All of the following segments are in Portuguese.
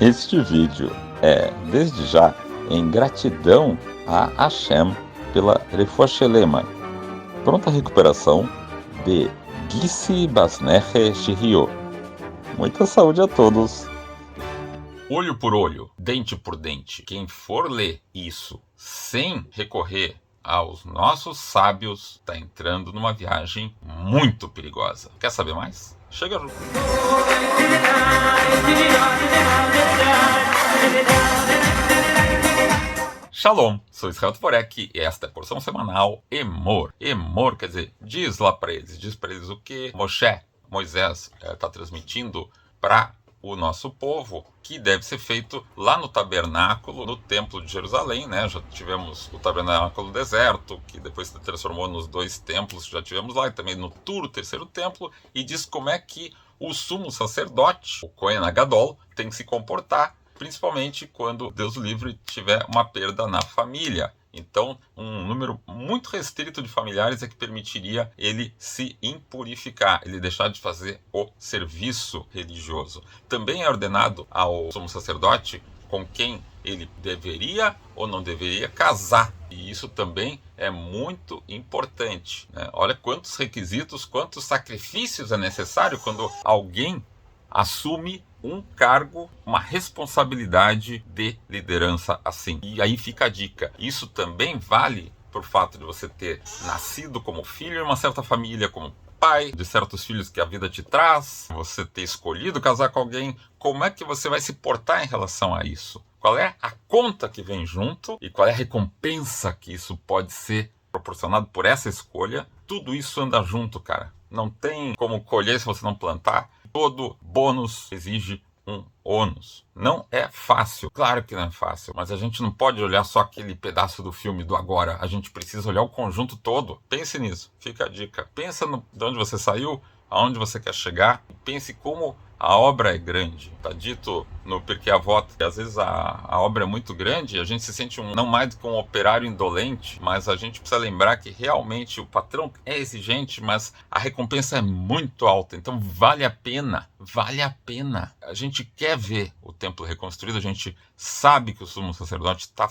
Este vídeo é, desde já, em gratidão a Hashem pela Refuah Shelema, pronta recuperação de Gissi Basneche Shihio. Muita saúde a todos. Olho por olho, dente por dente. Quem for ler isso sem recorrer aos nossos sábios está entrando numa viagem muito perigosa. Quer saber mais? Chega junto. Shalom, sou Israel Tvorek e esta é a porção semanal Emor. Emor quer dizer, diz para eles o que Moisés está transmitindo para o nosso povo, que deve ser feito lá no tabernáculo, no templo de Jerusalém, né? Já tivemos o tabernáculo no deserto, que depois se transformou nos 2 templos que já tivemos lá, e também no Tur, o 3º templo, e diz como é que o sumo sacerdote, o Kohen Gadol, tem que se comportar, principalmente quando, Deus o livre, tiver uma perda na família. Então, um número muito restrito de familiares é que permitiria ele se impurificar, ele deixar de fazer o serviço religioso. Também é ordenado ao sumo sacerdote com quem ele deveria ou não deveria casar. E isso também é muito importante, né? Olha quantos requisitos, quantos sacrifícios é necessário quando alguém assume um cargo, uma responsabilidade de liderança assim. E aí fica a dica. Isso também vale por fato de você ter nascido como filho em uma certa família, como pai de certos filhos que a vida te traz, você ter escolhido casar com alguém. Como é que você vai se portar em relação a isso? Qual é a conta que vem junto e qual é a recompensa que isso pode ser proporcionado por essa escolha? Tudo isso anda junto, cara. Não tem como colher se você não plantar. Todo bônus exige um ônus. Não é fácil, claro que não é fácil, mas a gente não pode olhar só aquele pedaço do filme do agora, a gente precisa olhar o conjunto todo. Pense nisso, fica a dica. Pensa de onde você saiu, aonde você quer chegar, e pense como a obra é grande. Está dito no Pirkei Avot que às vezes a obra é muito grande e a gente se sente não mais do que um operário indolente, mas a gente precisa lembrar que realmente o patrão é exigente, mas a recompensa é muito alta, então vale a pena, vale a pena. A gente quer ver o templo reconstruído, a gente sabe que o sumo sacerdote está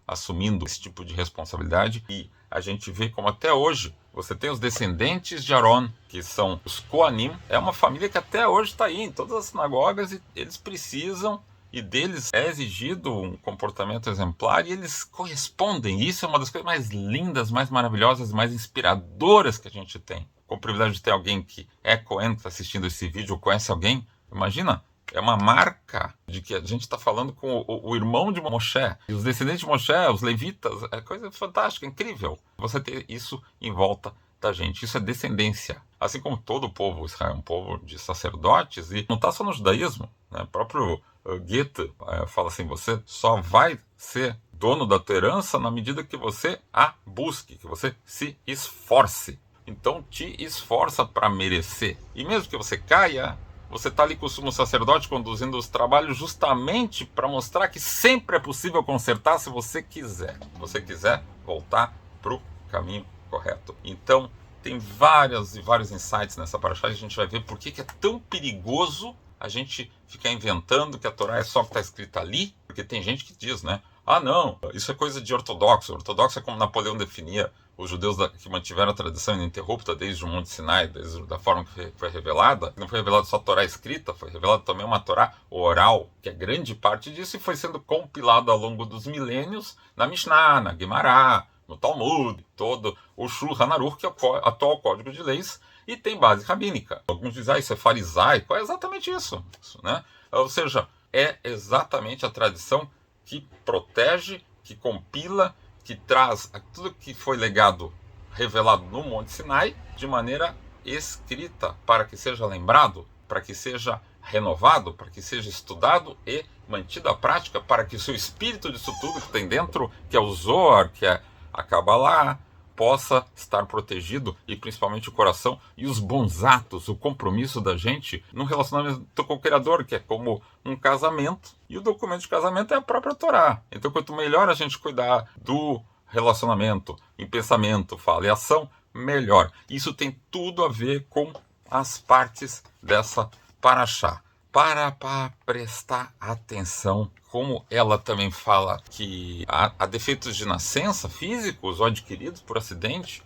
assumindo esse tipo de responsabilidade, e a gente vê como até hoje você tem os descendentes de Aaron, que são os Koanim. É uma família que até hoje está aí em todas as sinagogas e eles precisam, e deles é exigido um comportamento exemplar e eles correspondem. Isso é uma das coisas mais lindas, mais maravilhosas, mais inspiradoras que a gente tem. Com o privilégio de ter alguém que é Kohen, que está assistindo esse vídeo, ou conhece alguém, imagina, é uma marca de que a gente está falando com o irmão de Moshe, e os descendentes de Moshe, os levitas, é coisa fantástica, incrível. Você ter isso em volta da gente, isso é descendência. Assim como todo o povo Israel é um povo de sacerdotes, e não está só no judaísmo, né? O próprio Goethe fala assim, você só vai ser dono da tua herança na medida que você a busque, que você se esforce. Então te esforça para merecer. E mesmo que você caia, você está ali com o sumo sacerdote conduzindo os trabalhos justamente para mostrar que sempre é possível consertar se você quiser. Se você quiser voltar para o caminho correto. Então, tem vários insights nessa parashá, e a gente vai ver por que é tão perigoso a gente ficar inventando que a Torá é só o que está escrito ali, porque tem gente que diz, né? Ah, não, isso é coisa de ortodoxo. Ortodoxo é como Napoleão definia os judeus que mantiveram a tradição ininterrupta desde o Monte Sinai, desde da forma que foi revelada. Não foi revelada só a Torá escrita, foi revelada também uma Torá oral, que é grande parte disso, e foi sendo compilado ao longo dos milênios na Mishnah, na Guemará, no Talmud, todo o Shulchan Aruch, que é o atual código de leis, e tem base rabínica. Alguns dizem, isso é farisaico, é exatamente isso, né? Ou seja, é exatamente a tradição que protege, que compila, que traz tudo que foi legado, revelado no Monte Sinai, de maneira escrita, para que seja lembrado, para que seja renovado, para que seja estudado e mantido à prática, para que o seu espírito disso tudo que tem dentro, que é o Zohar, que é a Kabbalah, possa estar protegido, e principalmente o coração e os bons atos, o compromisso da gente no relacionamento com o Criador, que é como um casamento, e o documento de casamento é a própria Torá. Então, quanto melhor a gente cuidar do relacionamento em pensamento, fala e ação, melhor. Isso tem tudo a ver com as partes dessa parashá. para prestar atenção. Como ela também fala que há defeitos de nascença físicos ou adquiridos por acidente,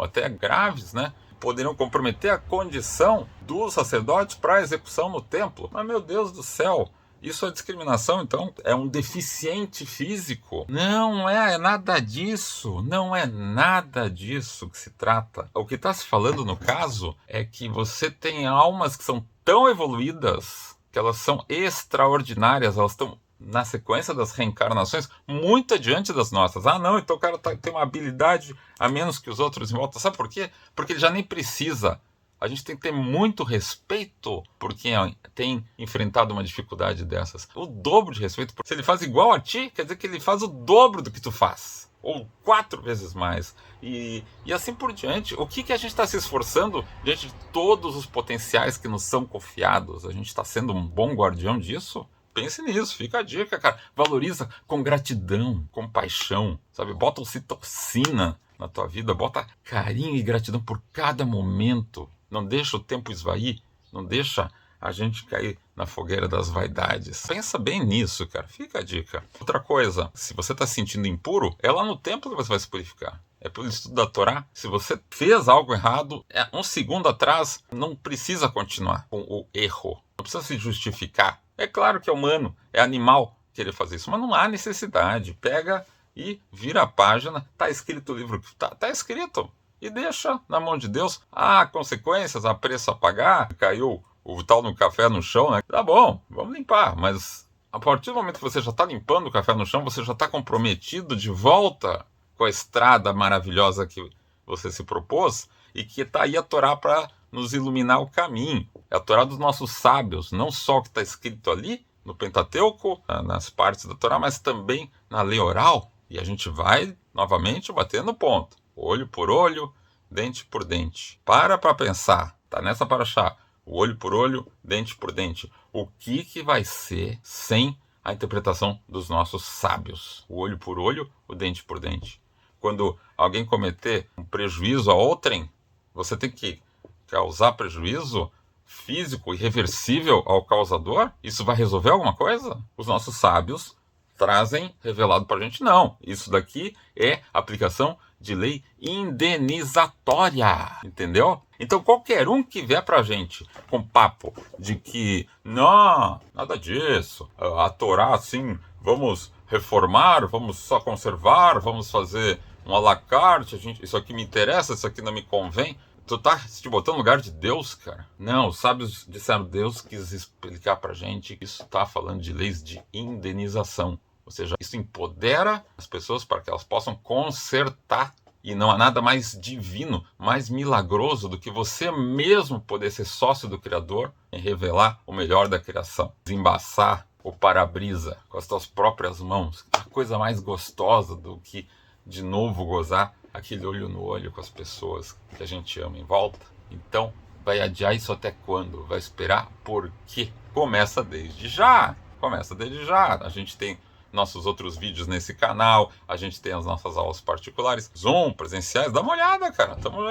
até graves, né? Poderiam comprometer a condição dos sacerdotes para a execução no templo. Mas, meu Deus do céu, isso é discriminação, então? É um deficiente físico? Não é nada disso. Não é nada disso que se trata. O que está se falando no caso é que você tem almas que são tão evoluídas que elas são extraordinárias, elas estão na sequência das reencarnações muito adiante das nossas. Ah, não, então o cara tem uma habilidade a menos que os outros em volta. Sabe por quê? Porque ele já nem precisa. A gente tem que ter muito respeito por quem tem enfrentado uma dificuldade dessas. O dobro de respeito. Se ele faz igual a ti, quer dizer que ele faz o dobro do que tu faz. Ou 4 vezes mais. E assim por diante. O que a gente está se esforçando diante de todos os potenciais que nos são confiados? A gente está sendo um bom guardião disso? Pense nisso, fica a dica, cara. Valoriza com gratidão, com paixão, sabe? Bota ocitocina na tua vida, bota carinho e gratidão por cada momento. Não deixa o tempo esvair, não deixa a gente cair na fogueira das vaidades. Pensa bem nisso, cara. Fica a dica. Outra coisa, se você está se sentindo impuro, é lá no templo que você vai se purificar. É pelo estudo da Torá. Se você fez algo errado, um segundo atrás, não precisa continuar com o erro. Não precisa se justificar. É claro que é humano, é animal querer fazer isso, mas não há necessidade. Pega e vira a página, tá escrito o livro, tá escrito. E deixa na mão de Deus. Há consequências, há preço a pagar. Caiu o tal no café no chão, né? Tá bom, vamos limpar, mas a partir do momento que você já está limpando o café no chão, você já está comprometido de volta com a estrada maravilhosa que você se propôs e que está aí a Torá para nos iluminar o caminho. É a Torá dos nossos sábios, não só o que está escrito ali no Pentateuco, nas partes da Torá, mas também na lei oral. E a gente vai novamente batendo ponto. Olho por olho, dente por dente. Para pensar, tá nessa paraxá, o olho por olho, dente por dente. O que vai ser sem a interpretação dos nossos sábios? O olho por olho, o dente por dente. Quando alguém cometer um prejuízo a outrem, você tem que causar prejuízo físico irreversível ao causador? Isso vai resolver alguma coisa? Os nossos sábios trazem revelado para a gente, não. Isso daqui é aplicação de lei indenizatória, entendeu? Então qualquer um que vier para a gente com papo de que, não, nada disso, a Torá assim, vamos reformar, vamos só conservar, vamos fazer um à la carte, isso aqui me interessa, isso aqui não me convém. Tu tá te botando no lugar de Deus, cara? Não, os sábios disseram, Deus quis explicar pra gente que isso tá falando de leis de indenização. Ou seja, isso empodera as pessoas para que elas possam consertar. E não há nada mais divino, mais milagroso do que você mesmo poder ser sócio do Criador em revelar o melhor da criação. Desembaçar o para-brisa com as tuas próprias mãos. A coisa mais gostosa do que, de novo, gozar aquele olho no olho com as pessoas que a gente ama em volta. Então, vai adiar isso até quando? Vai esperar? Por quê? Começa desde já. Começa desde já. A gente tem nossos outros vídeos nesse canal, a gente tem as nossas aulas particulares, Zoom, presenciais, dá uma olhada, cara. Tamo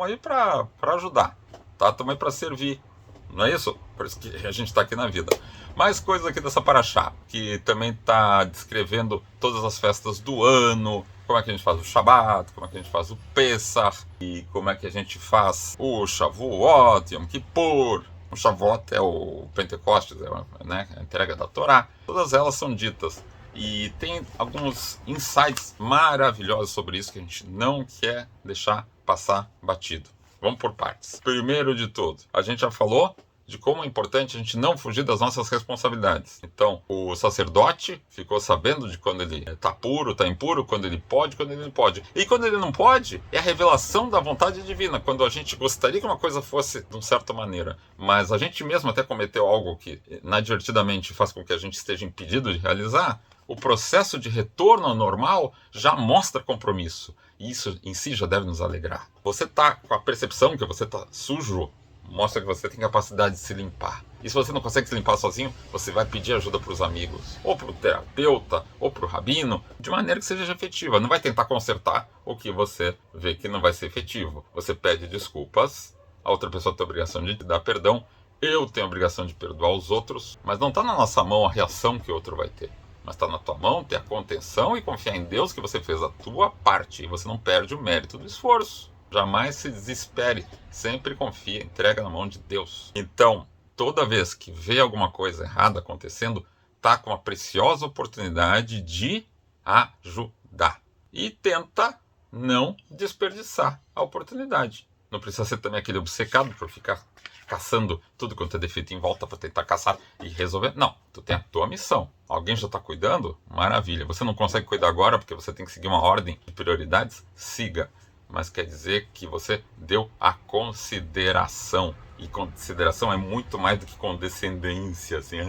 aí pra ajudar, tá? Tamo aí pra servir. Não é isso? Por isso que a gente está aqui na vida. Mais coisas aqui dessa paraxá, que também está descrevendo todas as festas do ano, como é que a gente faz o Shabat, como é que a gente faz o Pesach, e como é que a gente faz o Shavuot, Yom Kippur. O Shavuot é o Pentecostes, né? A entrega da Torá. Todas elas são ditas. E tem alguns insights maravilhosos sobre isso que a gente não quer deixar passar batido. Vamos por partes. Primeiro de tudo, a gente já falou de como é importante a gente não fugir das nossas responsabilidades. Então, o sacerdote ficou sabendo de quando ele está puro, está impuro, quando ele pode, quando ele não pode. E quando ele não pode, é a revelação da vontade divina, quando a gente gostaria que uma coisa fosse de uma certa maneira, mas a gente mesmo até cometeu algo que inadvertidamente faz com que a gente esteja impedido de realizar. O processo de retorno ao normal já mostra compromisso. E isso em si já deve nos alegrar. Você está com a percepção que você está sujo, mostra que você tem capacidade de se limpar. E se você não consegue se limpar sozinho, você vai pedir ajuda para os amigos, ou para o terapeuta, ou para o rabino, de maneira que seja efetiva. Não vai tentar consertar o que você vê que não vai ser efetivo. Você pede desculpas, a outra pessoa tem a obrigação de te dar perdão, Eu tenho a obrigação de perdoar os outros, mas não está na nossa mão a reação que o outro vai ter. Mas está na tua mão ter a contenção e confiar em Deus que você fez a tua parte e você não perde o mérito do esforço. Jamais se desespere, sempre confia, entrega na mão de Deus. Então, toda vez que vê alguma coisa errada acontecendo, está com uma preciosa oportunidade de ajudar. E tenta não desperdiçar a oportunidade. Não precisa ser também aquele obcecado por ficar caçando tudo quanto é defeito em volta para tentar caçar e resolver. Não, tu tem a tua missão. Alguém já está cuidando? Maravilha. Você não consegue cuidar agora porque você tem que seguir uma ordem de prioridades? Siga. Mas quer dizer que você deu a consideração. E consideração é muito mais do que condescendência. Assim.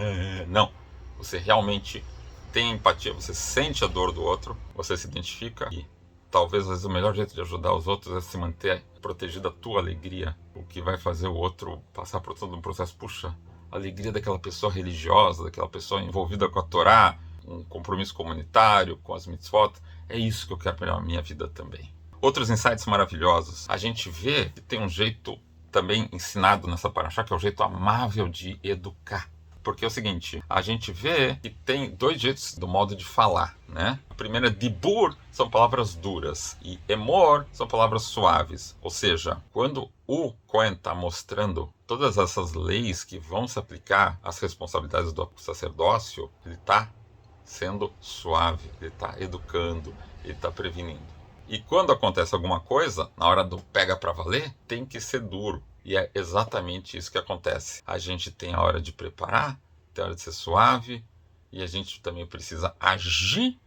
Não. Você realmente tem empatia, você sente a dor do outro, você se identifica e talvez às vezes o melhor jeito de ajudar os outros é se manter protegido da tua alegria, o que vai fazer o outro passar por todo um processo. Puxa, a alegria daquela pessoa religiosa, daquela pessoa envolvida com a Torá, um compromisso comunitário, com as mitzvot, é isso que eu quero para a minha vida também. Outros insights maravilhosos, a gente vê que tem um jeito também ensinado nessa paraxá, que é o jeito amável de educar. Porque é o seguinte, a gente vê que tem dois jeitos do modo de falar, né? A primeira, dibur, são palavras duras, e emor são palavras suaves. Ou seja, quando o Cohen está mostrando todas essas leis que vão se aplicar às responsabilidades do sacerdócio, ele está sendo suave, ele está educando, ele está prevenindo. E quando acontece alguma coisa, na hora do pega para valer, tem que ser duro. E é exatamente isso que acontece. A gente tem a hora de preparar, tem a hora de ser suave, e a gente também precisa agir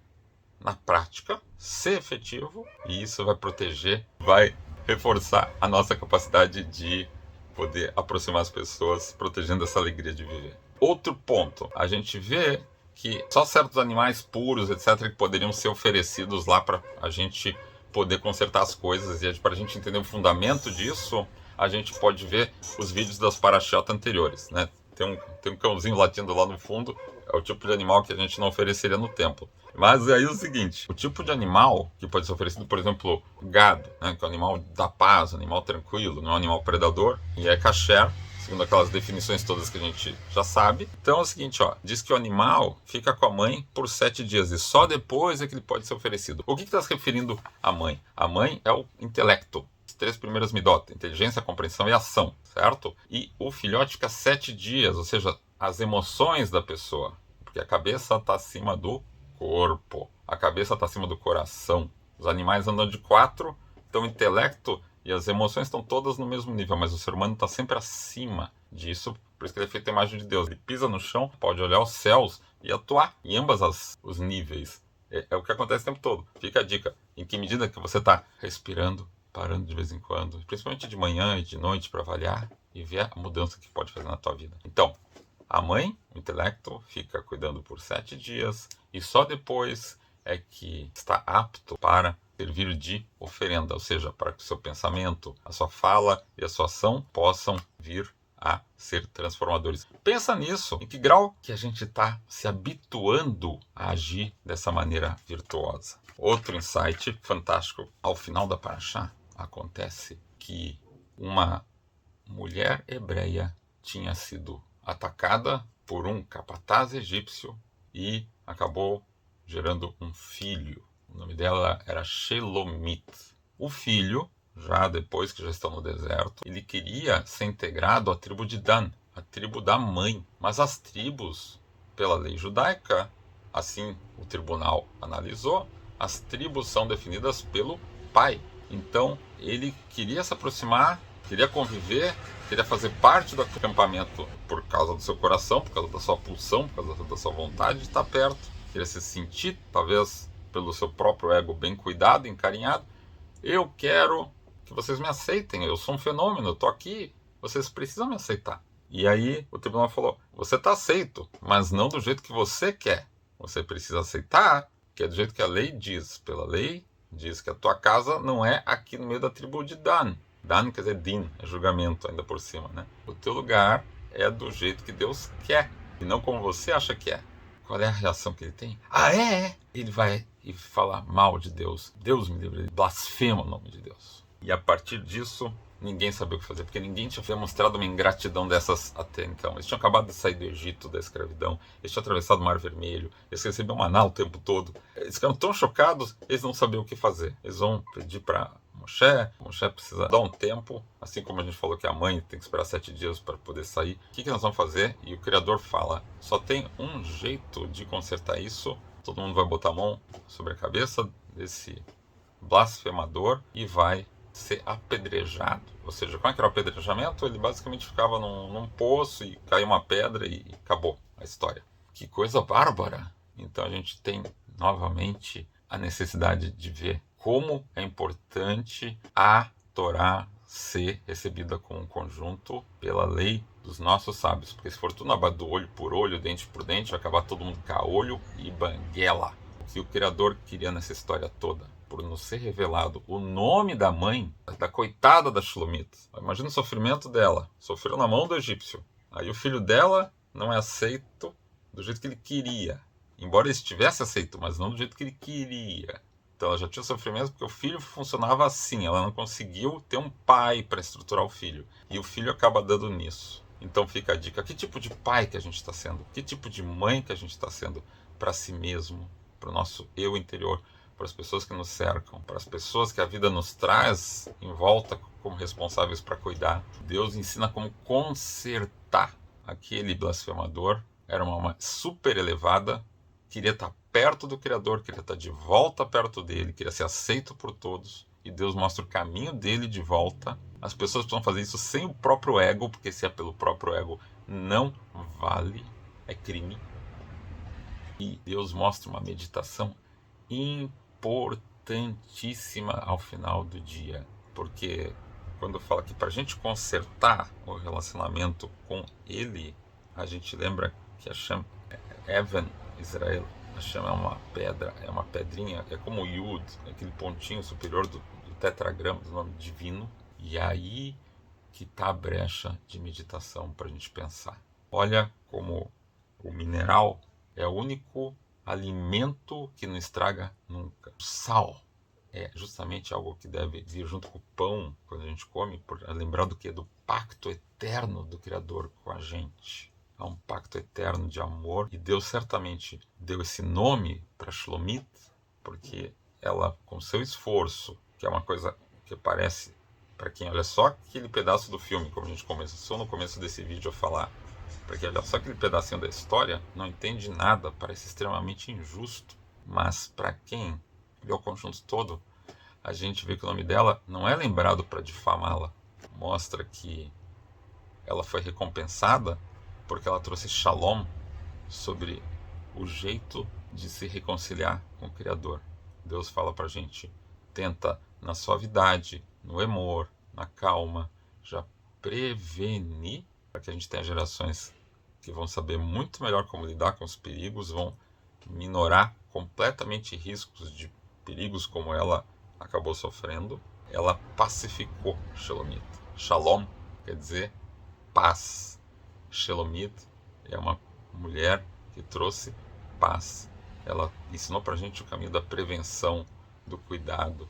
na prática, ser efetivo, e isso vai proteger, vai reforçar a nossa capacidade de poder aproximar as pessoas, protegendo essa alegria de viver. Outro ponto, a gente vê que só certos animais puros, etc., que poderiam ser oferecidos lá para a gente poder consertar as coisas, e para a gente entender o fundamento disso, a gente pode ver os vídeos das parashat anteriores, né? Tem um cãozinho latindo lá no fundo, é o tipo de animal que a gente não ofereceria no templo. Mas aí é o seguinte, o tipo de animal que pode ser oferecido, por exemplo, gado, né? Que é um animal da paz, um animal tranquilo, não é um animal predador, e é kasher, segundo aquelas definições todas que a gente já sabe. Então é o seguinte, ó, diz que o animal fica com a mãe por 7 dias e só depois é que ele pode ser oferecido. O que está se referindo à mãe? A mãe é o intelecto. 3 primeiras midot, inteligência, compreensão e ação, certo? E o filhote fica 7 dias, ou seja, as emoções da pessoa, porque a cabeça está acima do corpo, a cabeça está acima do coração. Os animais andam de 4, então o intelecto e as emoções estão todas no mesmo nível, mas o ser humano está sempre acima disso, por isso que ele é feito a imagem de Deus. Ele pisa no chão, pode olhar os céus e atuar em ambos os níveis. É o que acontece o tempo todo. Fica a dica, em que medida que você está respirando, parando de vez em quando, principalmente de manhã e de noite, para avaliar e ver a mudança que pode fazer na tua vida. Então, a mãe, o intelecto, fica cuidando por 7 dias e só depois é que está apto para servir de oferenda, ou seja, para que o seu pensamento, a sua fala e a sua ação possam vir a ser transformadores. Pensa nisso, em que grau que a gente está se habituando a agir dessa maneira virtuosa. Outro insight fantástico, ao final da paraxá, acontece que uma mulher hebreia tinha sido atacada por um capataz egípcio e acabou gerando um filho. O nome dela era Shelomit. O filho, já depois que já estão no deserto, ele queria ser integrado à tribo de Dan, a tribo da mãe. Mas as tribos, pela lei judaica, assim o tribunal analisou, as tribos são definidas pelo pai. Então, ele queria se aproximar, queria conviver, queria fazer parte do acampamento por causa do seu coração, por causa da sua pulsão, por causa da sua vontade de estar perto. Queria se sentir, talvez, pelo seu próprio ego bem cuidado, encarinhado. Eu quero que vocês me aceitem, eu sou um fenômeno, eu estou aqui, vocês precisam me aceitar. E aí o tribunal falou, você está aceito, mas não do jeito que você quer. Você precisa aceitar, que é do jeito que a lei diz. Pela lei, diz que a tua casa não é aqui no meio da tribo de Dan. Dan quer dizer din, é julgamento ainda por cima, né? O teu lugar é do jeito que Deus quer, e não como você acha que é. Qual é a reação que ele tem? Ah, é? Ele vai e fala mal de Deus. Deus me livre, ele blasfema o nome de Deus. E a partir disso, ninguém sabia o que fazer, porque ninguém tinha demonstrado uma ingratidão dessas até então. Eles tinham acabado de sair do Egito, da escravidão, eles tinham atravessado o Mar Vermelho, eles recebiam maná o tempo todo. Eles ficaram tão chocados, eles não sabiam o que fazer. Eles vão pedir para Moshe precisa dar um tempo, assim como a gente falou que a mãe tem que esperar 7 dias para poder sair. O que nós vamos fazer? E o Criador fala, só tem um jeito de consertar isso, todo mundo vai botar a mão sobre a cabeça desse blasfemador e vai ser apedrejado. Ou seja, como é que era o apedrejamento? Ele basicamente ficava num poço e caiu uma pedra e acabou a história. Que coisa bárbara! Então a gente tem novamente a necessidade de ver como é importante a Torá ser recebida como um conjunto pela lei dos nossos sábios. Porque se for tudo na base do olho por olho, dente por dente, vai acabar todo mundo caolho e banguela. O que o Criador queria nessa história toda? Por nos ser revelado o nome da mãe, da coitada da Shlomit. Imagina o sofrimento dela. Sofreu na mão do egípcio. Aí o filho dela não é aceito do jeito que ele queria. Embora ele estivesse aceito, mas não do jeito que ele queria. Então ela já tinha sofrimento porque o filho funcionava assim. Ela não conseguiu ter um pai para estruturar o filho. E o filho acaba dando nisso. Então fica a dica. Que tipo de pai que a gente está sendo? Que tipo de mãe que a gente está sendo para si mesmo? Para o nosso eu interior? Para as pessoas que nos cercam? Para as pessoas que a vida nos traz em volta como responsáveis para cuidar? Deus ensina como consertar. Aquele blasfemador era uma alma super elevada, queria estar perto do Criador, queria estar de volta perto dele, queria ser aceito por todos, e Deus mostra o caminho dele de volta. As pessoas precisam fazer isso sem o próprio ego, porque se é pelo próprio ego, não vale, é crime. E Deus mostra uma meditação importantíssima ao final do dia, porque quando fala que para a gente consertar o relacionamento com ele, a gente lembra que Hashem é Even Israel. Hashem é uma pedra, é uma pedrinha, é como o Yud, aquele pontinho superior do tetragrama do nome divino. E aí que está a brecha de meditação para a gente pensar. Olha como o mineral é o único alimento que não estraga nunca. O sal é justamente algo que deve vir junto com o pão quando a gente come, lembrar do que? Do pacto eterno do Criador com a gente. Há um pacto eterno de amor, e Deus certamente deu esse nome para Shlomit, porque ela, com seu esforço, que é uma coisa que parece, para quem olha só aquele pedaço do filme, como a gente começou no começo desse vídeo a falar, para quem olha só aquele pedacinho da história, não entende nada, parece extremamente injusto, mas para quem vê o conjunto todo, a gente vê que o nome dela não é lembrado para difamá-la, mostra que ela foi recompensada porque ela trouxe shalom sobre o jeito de se reconciliar com o Criador. Deus fala para a gente, tenta na suavidade, no amor, na calma, já prevenir, para que a gente tenha gerações que vão saber muito melhor como lidar com os perigos, vão minorar completamente riscos de perigos como ela acabou sofrendo. Ela pacificou Shelomit. Shalom quer dizer paz. Shelomit é uma mulher que trouxe paz. Ela ensinou para a gente o caminho da prevenção, do cuidado,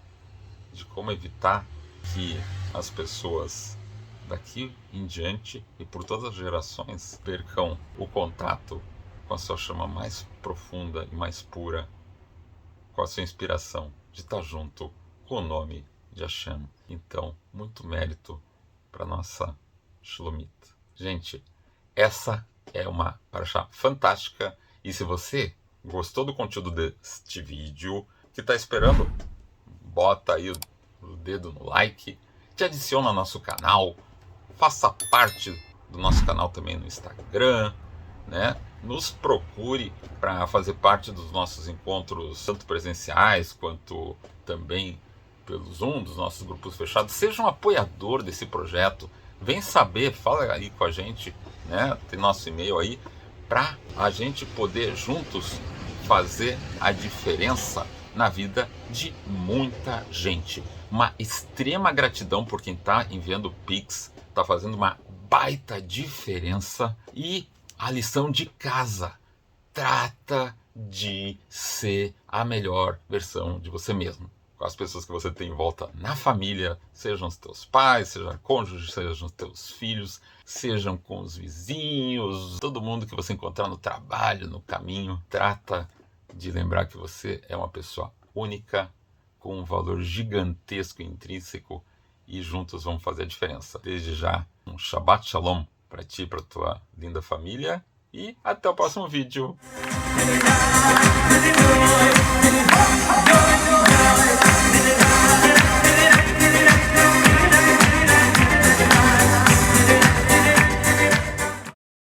de como evitar que as pessoas daqui em diante e por todas as gerações percam o contato com a sua chama mais profunda e mais pura, com a sua inspiração de estar junto com o nome de Hashem. Então, muito mérito para nossa Shlomit. Gente, essa é uma parashá fantástica, e se você gostou do conteúdo deste vídeo, que está esperando, bota aí o dedo no like, te adiciona ao nosso canal, faça parte do nosso canal também no Instagram, né? Nos procure para fazer parte dos nossos encontros, tanto presenciais quanto também pelo Zoom, dos nossos grupos fechados. Seja um apoiador desse projeto, vem saber, fala aí com a gente, né? Tem nosso e-mail aí, para a gente poder juntos fazer a diferença na vida de muita gente. Uma extrema gratidão por quem está enviando Pix, está fazendo uma baita diferença. E a lição de casa, trata de ser a melhor versão de você mesmo. com as pessoas que você tem em volta na família, sejam os teus pais, sejam cônjuges, sejam os teus filhos, sejam com os vizinhos, todo mundo que você encontrar no trabalho, no caminho. Trata de lembrar que você é uma pessoa única, com um valor gigantesco e intrínseco, e juntos vamos fazer a diferença. Desde já, um Shabbat Shalom para ti e para tua linda família, e até o próximo vídeo.